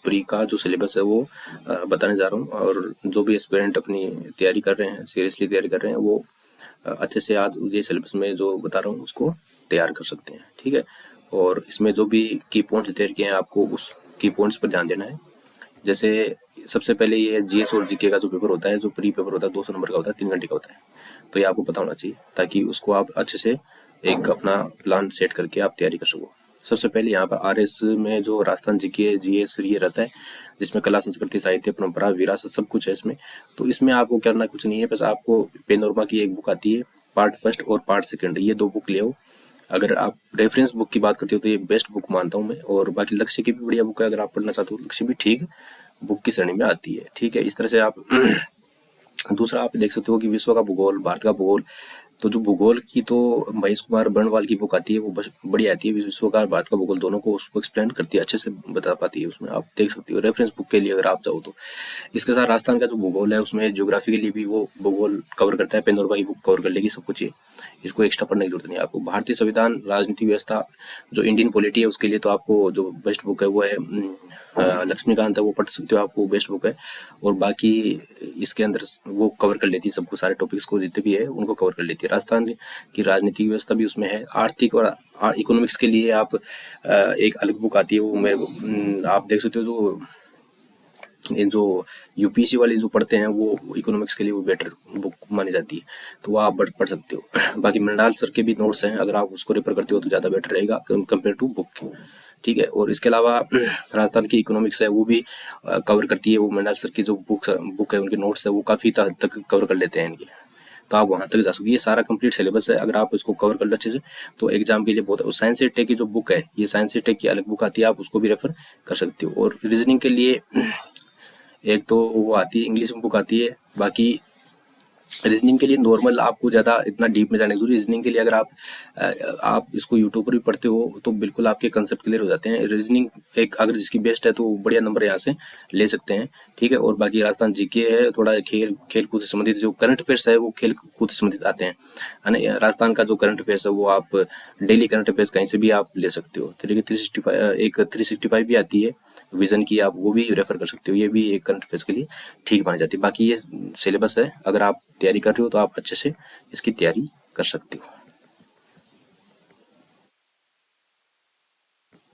Pre का जो syllabus है वो बताने जा रहा हूँ। और जो भी एस्पिरेंट अपनी तैयारी कर रहे हैं, सीरियसली तैयारी कर रहे हैं, वो अच्छे से आज ये सिलेबस में जो बता रहा हूँ उसको तैयार कर सकते हैं। ठीक है, और इसमें जो भी की पॉइंट्स तैयार किए हैं आपको उस की पॉइंट्स पर ध्यान देना है। जैसे सबसे पहले ये जीएस और जीके का जो पेपर होता है, जो प्री पेपर होता है 200 नंबर का होता है, 3 घंटे का होता है, तो ये आपको पता होना चाहिए ताकि उसको आप अच्छे से एक अपना प्लान सेट करके आप तैयारी कर सको। सबसे पहले यहाँ पर आरएस में जो राजस्थान जीके जीएस ये रहता है, जिसमें कला संस्कृति साहित्य परंपरा विरासत सब कुछ है इसमें। तो इसमें आपको करना कुछ नहीं है, बस आपको पेनोरमा की एक बुक आती है, पार्ट फर्स्ट और पार्ट सेकंड, ये 2 बुक ले आओ। अगर आप रेफरेंस बुक की बात करते हो तो ये बेस्ट बुक मानता हूँ मैं। और बाकी लक्ष्य की भी बढ़िया बुक है, अगर आप पढ़ना चाहते हो लक्ष्य भी ठीक बुक की श्रेणी में आती है। ठीक है, इस तरह से आप दूसरा आप देख सकते हो कि विश्व का भूगोल, भारत का भूगोल, तो जो भूगोल की तो महेश कुमार बर्णवाल की बुक आती है, वो बस बढ़िया आती है। विश्व का भारत का भूगोल दोनों को उसको एक्सप्लेन करती है, अच्छे से बता पाती है, उसमें आप देख सकते हो रेफरेंस बुक के लिए अगर आप चाहो तो। इसके साथ राजस्थान का जो भूगोल है उसमें ज्योग्राफी के लिए भी वो भूगोल कवर करता है, पेनोरमा की बुक कवर कर लेगी सब कुछ ये, इसको एक्स्ट्रा पढ़ने की जरूरत नहीं है आपको। भारतीय संविधान, राजनीति व्यवस्था, जो इंडियन पॉलिटी है उसके लिए तो आपको जो बेस्ट बुक है वो है लक्ष्मीकांत है, वो पढ़ सकते हो आप, वो बेस्ट बुक है। और बाकी इसके अंदर वो कवर कर लेती है सबको, सारे टॉपिक्स को जितने भी है उनको कवर कर लेती है। राजस्थान की राजनीतिक व्यवस्था भी उसमें है। आर्थिक और इकोनॉमिक्स के लिए आप एक अलग बुक आती है, वो मेरे आप देख सकते हो, जो यूपीएससी वाले जो पढ़ते हैं वो इकोनॉमिक्स के लिए वो बेटर बुक मानी जाती है, तो वो आप पढ़ सकते हो। बाकी मंडाल सर के भी नोट्स हैं, अगर आप उसको रेफर करते हो तो ज़्यादा बेटर रहेगा कंपेयर टू बुक। ठीक है, और इसके अलावा राजस्थान की इकोनॉमिक्स है वो भी कवर करती है। वो मंडाल सर की जो बुक है उनके नोट्स है वो काफ़ी हद तक कवर कर लेते हैं इनके, तो आप वहाँ तक जा सकते हो। ये सारा कंप्लीट सिलेबस है, अगर आप इसको कवर कर लो अच्छे से तो एग्जाम के लिए बहुत है। और साइंस टेक की जो बुक है, ये साइंस टेक की अलग बुक आती है, आप उसको भी रेफर कर सकते हो। और रीजनिंग के लिए एक तो वो आती है, इंग्लिश में बुक आती है। बाकी रीजनिंग के लिए नॉर्मल आपको ज़्यादा इतना डीप में जाने की जरूरी, रीजनिंग के लिए अगर आप इसको यूट्यूब पर भी पढ़ते हो तो बिल्कुल आपके कंसेप्ट क्लियर हो जाते हैं। रीजनिंग एक अगर जिसकी बेस्ट है तो बढ़िया नंबर यहाँ से ले सकते हैं। ठीक है, और बाकी राजस्थान जीके है, थोड़ा खेल कूद से संबंधित, जो करंट अफेयर्स है वो खेल कूद से संबंधित आते हैं, है ना। राजस्थान का जो करंट अफेयर्स है वो आप डेली करंट अफेयर्स कहीं से भी आप ले सकते हो। 365 एक 365 भी आती है विजन की, आप वो भी रेफर कर सकते हो, ये भी एक करंट अफेयर्स के लिए ठीक मानी जाती है। बाकी ये सिलेबस है, अगर आप तैयारी कर रहे हो तो आप अच्छे से इसकी तैयारी कर सकते हो।